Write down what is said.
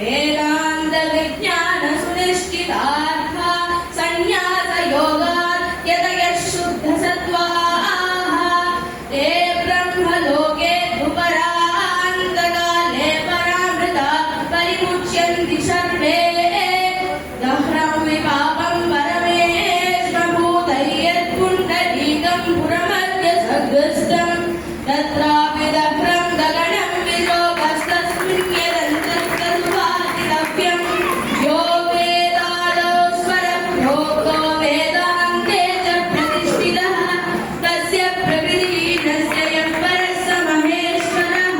वेदांत विज्ञान सुनिश्चितार्थ संन्यास योगात् यतयः शुद्ध सत्त्वाः ते ब्रह्मलोके उपरान्तकाले परामृता परिमुच्यन्ति सर्वे दह्रं विपापं परमेश्वरभूतैः यत्पुण्डरीकं पुरमद्य सद्गस्तं तत्रापि दह्रं गगनं विलोकस्तस्मिन् यो वेदादौ स्वरप्रोक्तो वेदान्ते च प्रतिष्ठितः तस्य प्रकृतिहीनस्य यः परः स महेश्वरः।